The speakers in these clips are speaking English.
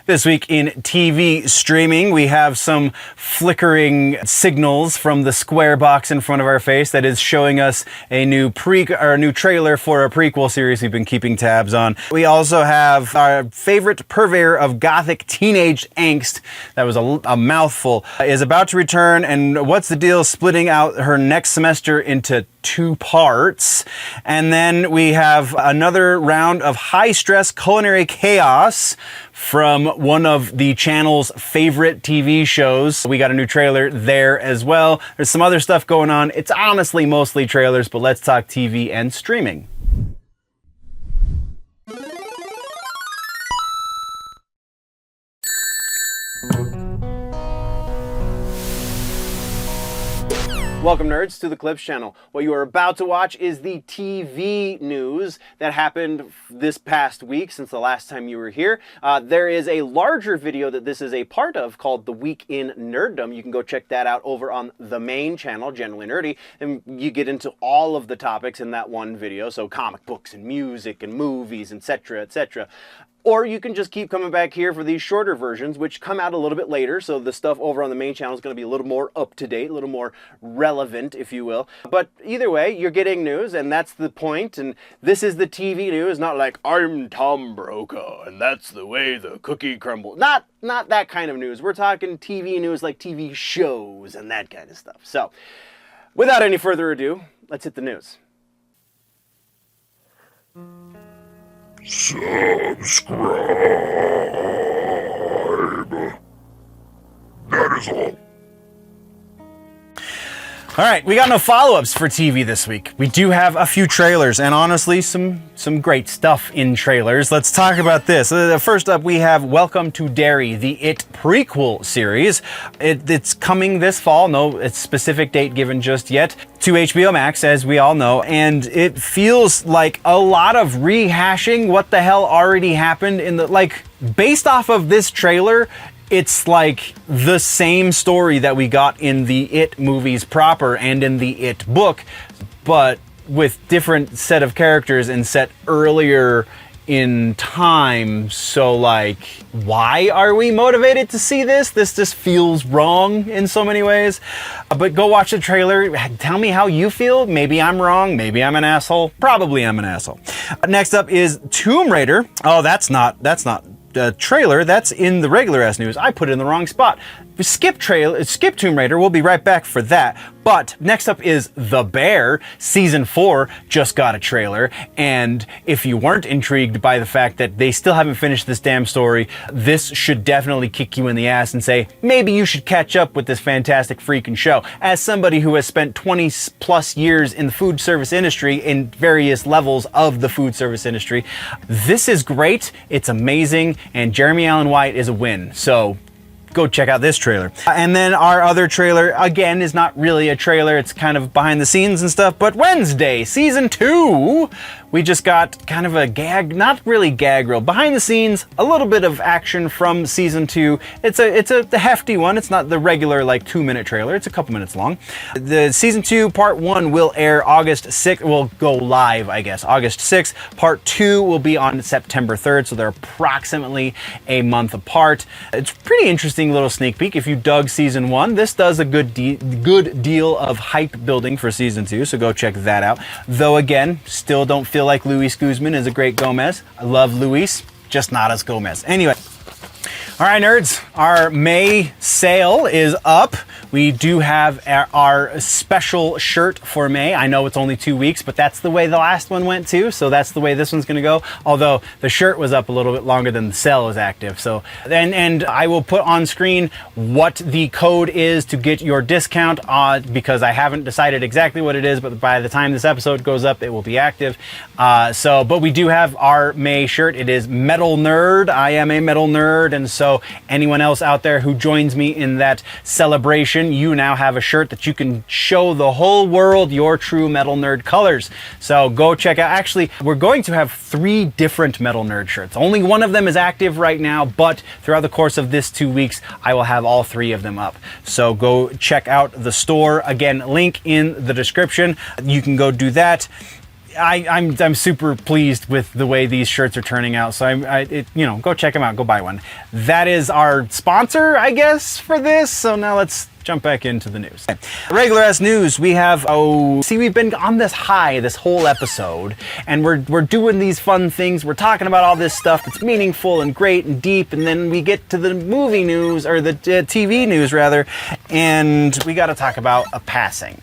This week in TV streaming, we have some flickering signals from the square box in front of our face that is showing us a new trailer for a prequel series we've been keeping tabs on. We also have our favorite purveyor of gothic teenage angst, that was a mouthful, is about to return, and what's the deal splitting out her next semester into 2 parts. And then we have another round of high-stress culinary chaos from one of the channel's favorite TV shows. We got a new trailer there as well. There's some other stuff going on. It's honestly mostly trailers, but let's talk TV and streaming. Welcome, nerds, to the Clips channel. What you are about to watch is the TV news that happened this past week since the last time you were here. There is a larger video that this is a part of called The Week in Nerddom. You can go check that out over on the main channel, Generally Nerdy, and you get into all of the topics in that one video, so comic books and music and movies, etc., etc. Or you can just keep coming back here for these shorter versions, which come out a little bit later, so the stuff over on the main channel is going to be a little more up-to-date, a little more relevant, if you will. But either way, you're getting news, and that's the point, and this is the TV news, not like, I'm Tom Brokaw, and that's the way the cookie crumbles. Not that kind of news. We're talking TV news like TV shows and that kind of stuff. So, without any further ado, let's hit the news. Subscribe. That is all. All right, we got no follow-ups for TV this week. We do have a few trailers, and honestly, some great stuff in trailers. Let's talk about this. First up, we have Welcome to Derry, the It prequel series. It's coming this fall. No specific date given just yet. To HBO Max, as we all know, and it feels like a lot of rehashing what the hell already happened in the, like, based off of this trailer. It's like the same story that we got in the It movies proper and in the It book, but with different set of characters and set earlier in time. So, like, why are we motivated to see this? This just feels wrong in so many ways. But go watch the trailer. Tell me how you feel. Maybe I'm wrong. Maybe I'm an asshole. Probably I'm an asshole. Next up is Tomb Raider. Oh, that's not trailer, that's in the regular ass news. I put it in the wrong spot. Skip Tomb Raider, we'll be right back for that. But next up is The Bear. Season 4 just got a trailer, and if you weren't intrigued by the fact that they still haven't finished this damn story, this should definitely kick you in the ass and say, maybe you should catch up with this fantastic freaking show. As somebody who has spent 20 plus years in the food service industry, in various levels of the food service industry, this is great, it's amazing, and Jeremy Allen White is a win. So go check out this trailer. And then our other trailer, again, is not really a trailer. It's kind of behind the scenes and stuff, but Wednesday, season 2, we just got kind of a gag, not really gag reel, behind the scenes, a little bit of action from season 2. It's a hefty one. It's not the regular, like, 2-minute trailer. It's a couple minutes long. The season 2 part 1 will air August 6th, will go live, I guess, August 6th. Part 2 will be on September 3rd, so they're approximately a month apart. It's pretty interesting little sneak peek. If you dug season 1, this does a good deal of hype building for season 2, so go check that out. Though again, still don't feel like Luis Guzman is a great Gomez. I love Luis, just not as Gomez. Anyway, all right, nerds, our May sale is up. We do have our special shirt for May. I know it's only 2 weeks, but that's the way the last one went too, so that's the way this one's gonna go. Although the shirt was up a little bit longer than the sale was active. So, and I will put on screen what the code is to get your discount, because I haven't decided exactly what it is, but by the time this episode goes up, it will be active. But we do have our May shirt. It is Metal Nerd. I am a metal nerd, and so anyone else out there who joins me in that celebration, you now have a shirt that you can show the whole world your true metal nerd colors. So go check out. Actually, we're going to have 3 different metal nerd shirts. Only one of them is active right now, but throughout the course of this 2 weeks, I will have all 3 of them up. So go check out the store. Again, link in the description. You can go do that. I'm super pleased with the way these shirts are turning out. So go check them out. Go buy one. That is our sponsor, I guess, for this. So now let's jump back into the news. Regular ass news. We have we've been on this high this whole episode, and we're doing these fun things. We're talking about all this stuff that's meaningful and great and deep, and then we get to the movie news, or the TV news rather, and we got to talk about a passing.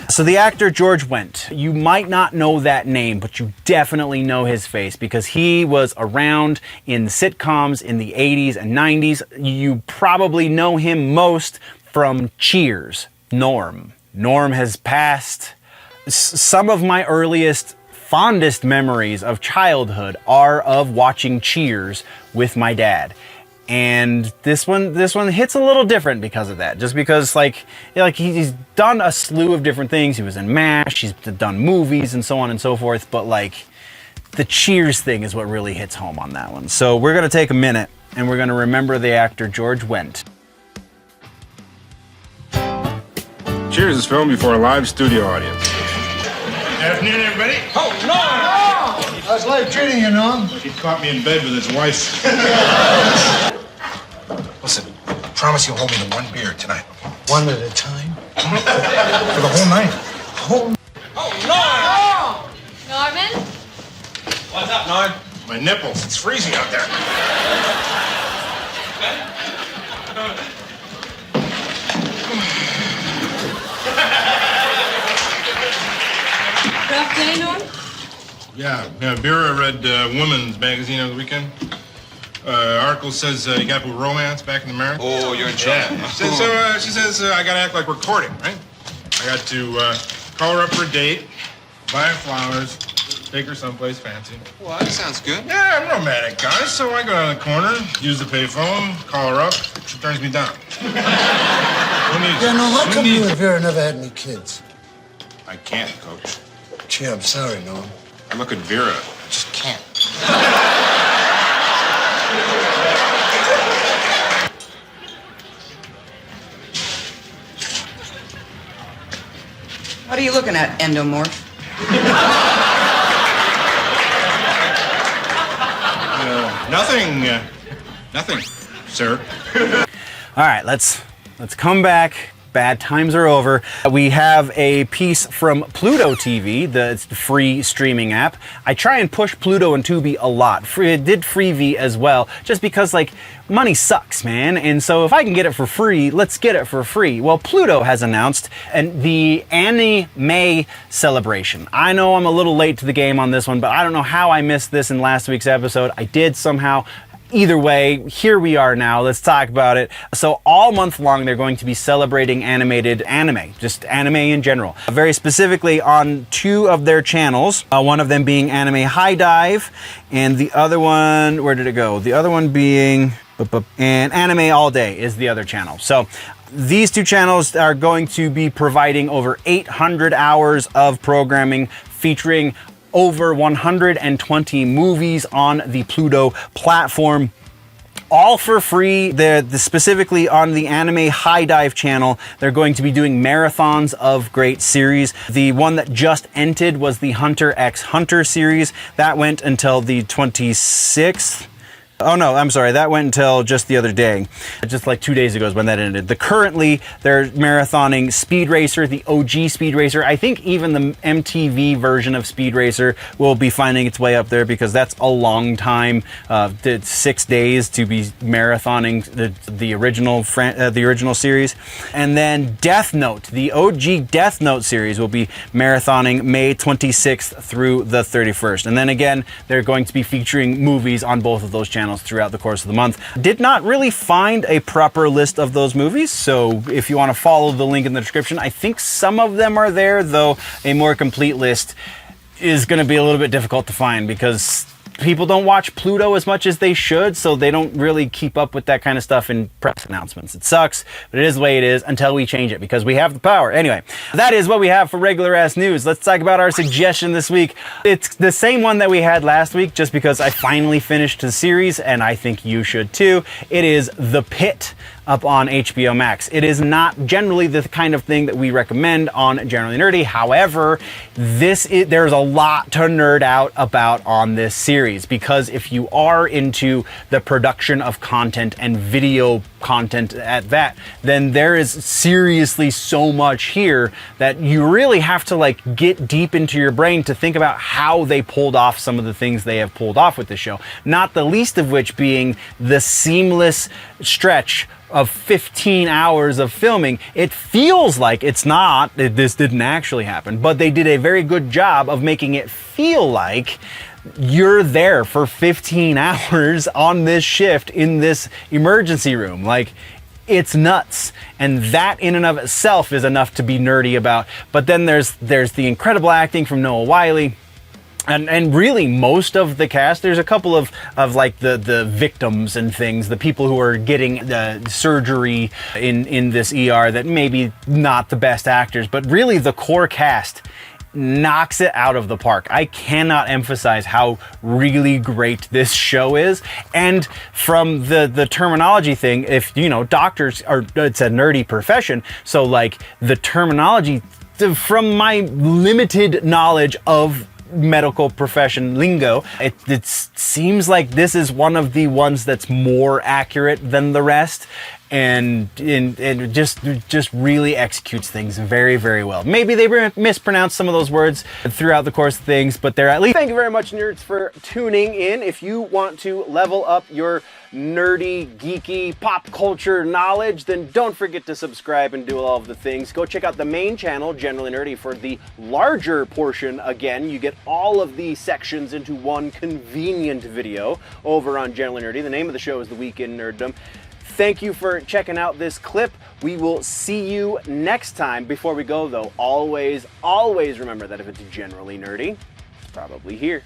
So the actor George Wendt, you might not know that name, but you definitely know his face because he was around in sitcoms in the 80s and 90s. You probably know him most from Cheers, Norm. Norm has passed. Some of my earliest, fondest memories of childhood are of watching Cheers with my dad. And this one hits a little different because of that. Just because he's done a slew of different things. He was in MASH, he's done movies and so on and so forth, but the Cheers thing is what really hits home on that one. So we're gonna take a minute and we're gonna remember the actor George Wendt. Cheers is filmed before a live studio audience. Good afternoon, everybody. Oh, no! How's life treating you, Norm? He caught me in bed with his wife. Listen, promise you'll hold me to one beer tonight. One at a time? For the whole night. Oh, no! Norman? What's up, Norm? My nipples. It's freezing out there. Rough day, Norm? Yeah, Vera read Women's Magazine over the weekend. Article says you got to put romance back in the marriage. Oh, you're in trouble. Yeah. She says I got to act like we're courting, right? I got to call her up for a date, buy her flowers, take her someplace fancy. Well, that sounds good. Yeah, I'm a romantic guy, so I go down the corner, use the payphone, call her up, she turns me down. Yeah, no, how come you and Vera never had any kids? I can't, Coach. Gee, I'm sorry, Norm. I look at Vera, I just can't. What are you looking at, endomorph? Nothing, sir. All right, let's come back. Bad times are over. We have a piece from Pluto TV, the free streaming app. I try and push Pluto and Tubi a lot. It did Freevee as well, just because money sucks, man. And so if I can get it for free, let's get it for free. Well, Pluto has announced the Anime celebration. I know I'm a little late to the game on this one, but I don't know how I missed this in last week's episode. I did somehow. Either way, here we are now. Let's talk about it. So all month long, they're going to be celebrating animated anime, just anime in general. Very specifically on two of their channels, one of them being Anime HiDive, and the other one, where did it go? The other one being, and Anime All Day is the other channel. So these two channels are going to be providing over 800 hours of programming featuring over 120 movies on the Pluto platform, all for free. Specifically on the Anime HiDive channel, they're going to be doing marathons of great series. The one that just ended was the Hunter x Hunter series. That went until the 26th. Oh no, I'm sorry, that went until just the other day. Just 2 days ago is when that ended. Currently, they're marathoning Speed Racer, the OG Speed Racer. I think even the MTV version of Speed Racer will be finding its way up there because that's a long time. 6 days to be marathoning the original series. And then Death Note, the OG Death Note series will be marathoning May 26th through the 31st. And then again, they're going to be featuring movies on both of those channels throughout the course of the month. Did not really find a proper list of those movies, so if you want to follow the link in the description, I think some of them are there, though a more complete list is going to be a little bit difficult to find because people don't watch Pluto as much as they should, so they don't really keep up with that kind of stuff in press announcements. It sucks, but it is the way it is until we change it because we have the power. Anyway, that is what we have for regular ass news. Let's talk about our suggestion this week. It's the same one that we had last week just because I finally finished the series and I think you should too. It is The Pitt. up on HBO Max. It is not generally the kind of thing that we recommend on Generally Nerdy. However, there's a lot to nerd out about on this series, because if you are into the production of content and video content at that, then there is seriously so much here that you really have to like get deep into your brain to think about how they pulled off some of the things they have pulled off with the show. Not the least of which being the seamless stretch of 15 hours of filming. It feels like it's not, this didn't actually happen, but they did a very good job of making it feel like you're there for 15 hours on this shift in this emergency room. Like, it's nuts. And that in and of itself is enough to be nerdy about. But then there's the incredible acting from Noah Wyle. And really most of the cast, there's a couple of like the victims and things, the people who are getting the surgery in this ER that maybe not the best actors, but really the core cast knocks it out of the park. I cannot emphasize how really great this show is. And from the terminology thing, if you know, doctors are, it's a nerdy profession, so like the terminology, from my limited knowledge of medical profession lingo, it seems like this is one of the ones that's more accurate than the rest, and just really executes things very, very well. Maybe they mispronounced some of those words throughout the course of things, but they're at least. Thank you very much, nerds, for tuning in. If you want to level up your nerdy, geeky, pop culture knowledge, then don't forget to subscribe and do all of the things. Go check out the main channel, Generally Nerdy, for the larger portion. Again, you get all of these sections into one convenient video over on Generally Nerdy. The name of the show is The Week in Nerddom. Thank you for checking out this clip. We will see you next time. Before we go, though, always remember that if it's generally nerdy, it's probably here.